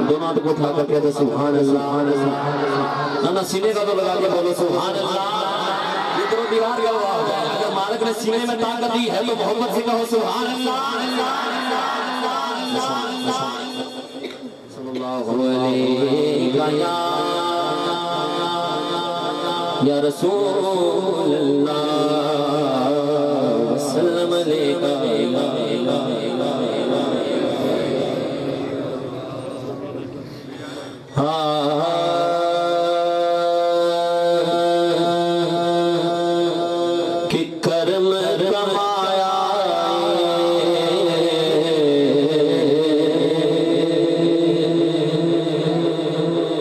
دونوں ہاتھ کو اٹھا کر کہتے سبحان اللہ. نا سینے کا تو لگا کے بولو سبحان اللہ. یہ تو دیوار کا ہوا ہوتا ہے. اگر مالک نے سینے میں طاقت دی ہے تو محبت سے کہو سبحان اللہ. صلی اللہ علیہ یا رسول اللہ وسلم علیکہ. کہ کرم کمایا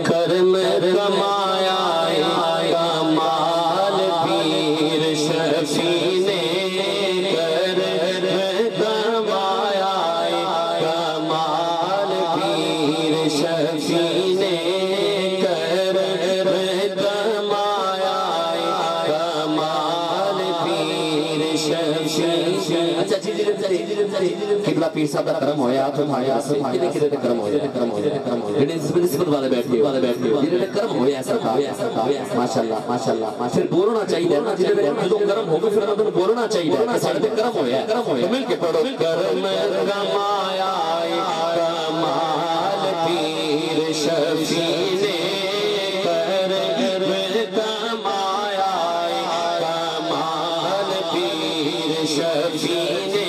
کرم کمایا کمال پیر شفیع نے کرم کمایا کمال پیر شفیع نے قبلہ پیر صاحب کا کرم ہویا تو بھایا سے کدے تے کرم ہویا جڑے نسبت والے بیٹھے جڑے کرم ہویا سرکار ماشاءاللہ. پھر بولنا چاہیے نا جدوں کرم ہو پھر انہاں نوں بولنا چاہیے کہ ساڈے تے کرم ہویا مل کے پڑھو کرم کمایا کمال پیر شفیع نے کرم کمایا کمال پیر شفیع نے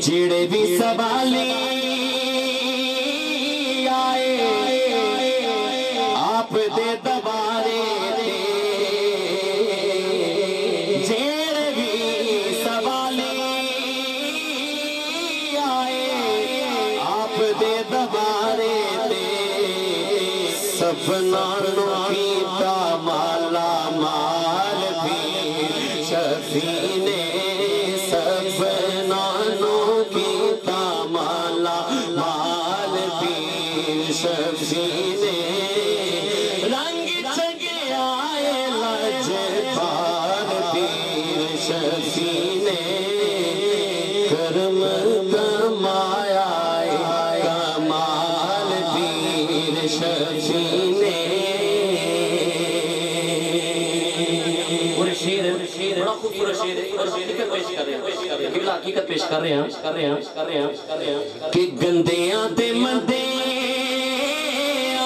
جڑے بھی سوالی آئے آپ دے دوارے جڑے بھی سوالی آئے آپ دے دوارے سپنا کیتا مالا مال پیر شفیع نے سپنا کیتا مالا مال پیر شفیع نے رنگ چگے آئے لجپال پیر شفیع نے کرم کمایا کمال پیر شفیع نے. بڑا خوبصورت شعر ہے اور حقیقت پیش کر رہے ہیں قبلہ حقیقت پیش کر رہے ہیں کہ گندیاں تے مندیاں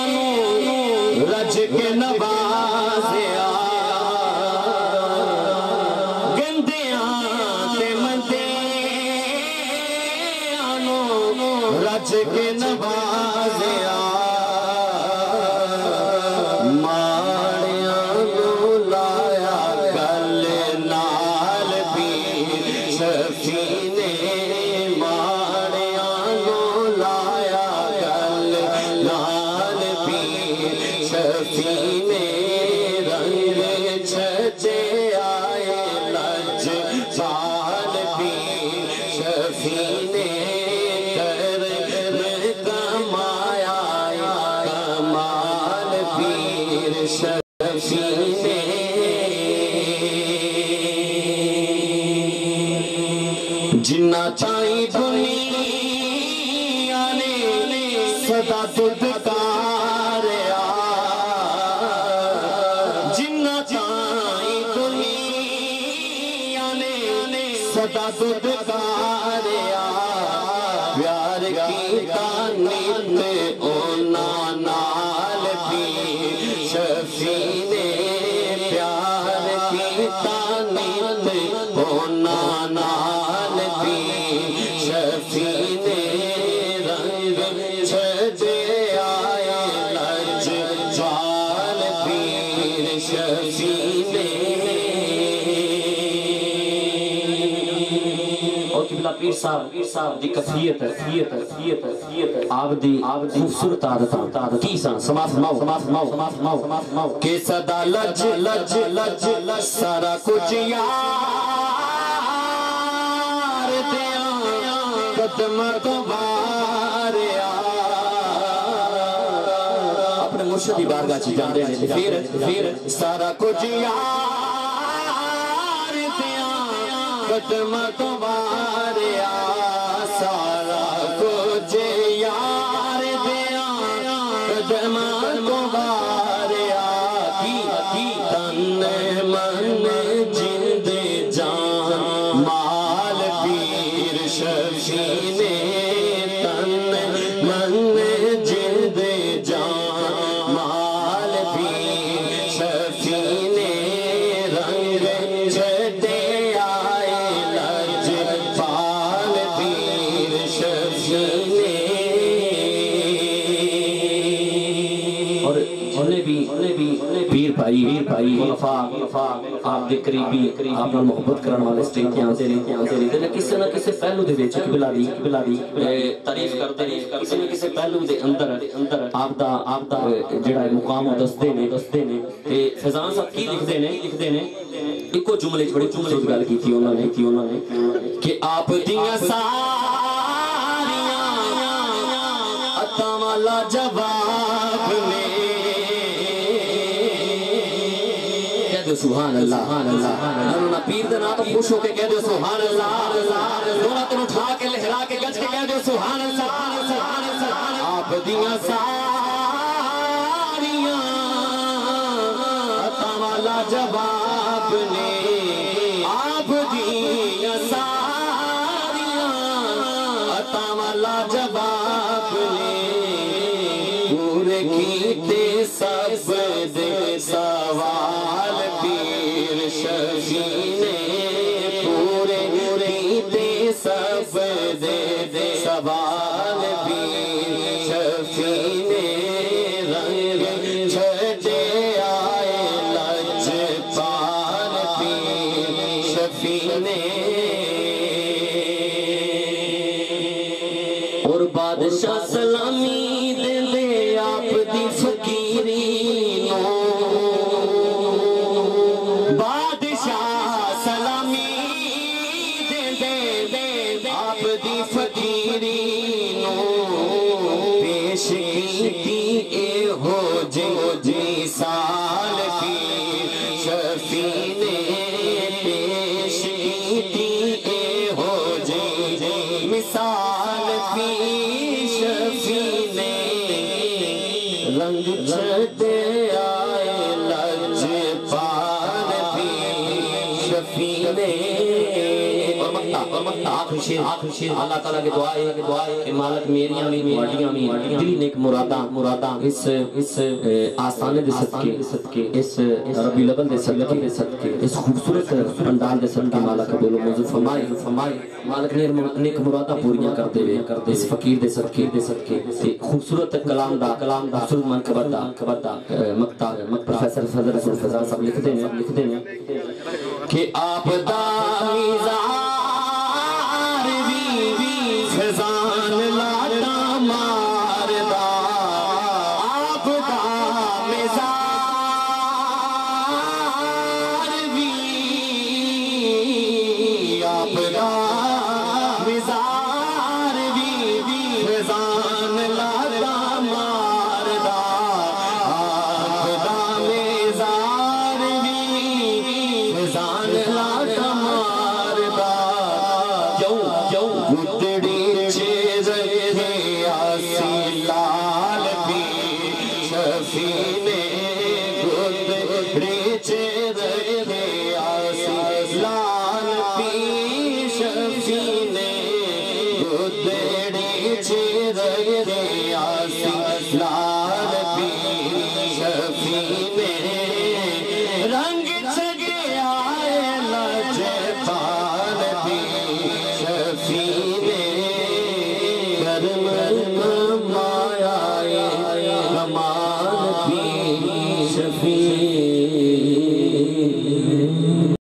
نوں رج کے نوازیا گندیاں تے مندیاں نوں رج کے نوازیا جنہ چاہی دنیا نے صدا دھدکاریا جنہ چاہی دنیا نے صدا دھدکاریا پیار کیتا نیت اونا نال پیر شفیع نے پیار کیتا نیت اونا نال پیر شفیع نے رنگ چھجے آئے صاحب دی کفیت آپ دی خوبصورت عادت کی سان سماعت فرماؤ کہ صدا لج سارا کچھ یار دیا قدم تو باریا اپنے مرشد دی بارگاہ چ جاندے نے پھر سارا کچھ یار دیا قدم تو باریا سارا کچھ یار دیا قدم تو باریا کی تن من جند جان مال پیر شفیع نے تن من جند جان مال پیر شفیع نے رنگ چھٹے آئے لج پال پیر شفیع نے اور انہیں بھی پیر بھائی خلفاء آپ دے قریبی آپ نال محبت کرن والے سٹیٹ آندے نے کسی نہ کسی پہلو دے وچ قبلہ دی تعریف کرتے نے کسی نہ کسی پہلو دے اندر آپ دا جڑا مقام دستے نے تے فیضان صاحب کی لکھدے نے ایکو جملے بڑی خوبصورت گل کیتی انہوں نے کہ آپ دیاں ساریاں عطاں والا جواب نے سبحان اللہ نہ پیر دے نام تو خوش ہو کے کہہ دو سبحان اللہ دونوں تن اٹھا کے لہرا کے گج کے کہہ دو سبحان اللہ آپ دیاں ساریاں عطاں والا جواب نے آپ دیاں ساریاں عطاں والا جواب نے پورے کیتے سب دے سوال پیر شفیع نے پورے کیتے سب دے سوال پیر شفیع نے رنگ چھٹے آئے لج پال پیر شفیع نے اور بادشاہ سلامی دے لے آپ دی فقیری نو بادشاہ سلامی دے آپ دی فقیری نو پیش کیتی اے ہو جی سال پیر شفیع نے پیش کیتی اے ہو جی مثال پیر شفیع نے رنگ چھٹے آئے لج پال پیر شفیع نے اور مکتا آخر شیر اللہ تعالیٰ کے دعائے کہ مالک میریاں بھی مواڈیاں بھی دلی نیک مراداں اس آستانے دے صدقے اس ربی لبل دے صدقے اس خوبصورت پندال دے صدقے مالک قبول و منظور فرمائے مالک نیک مراداں پوریاں کرتے ہوئے اس فقیر دے صدقے خوبصورت کلام دا خوبصورت منقبت دا مکتا پروفیسر فضل رسول فضل صاحب لکھتے ہیں کہ آپ دا میزار بھی فیضان لاتا ماردا آپ دا میزار بھی آپ دا میزار بھی فیضان لاتا ماردا آپ دا میزار بھی فیضان لاتا ماردا گدڑی چیز ہے آسی لال پیر شفیع نے گدڑی چیز ہے آسی لال پیر شفیع نے گدڑی چیز ہے آسی لال پیر شفیع نے رنگ چھگے آئے لج پال پیر شفیع نے کرم مایا کمال پیر شفیع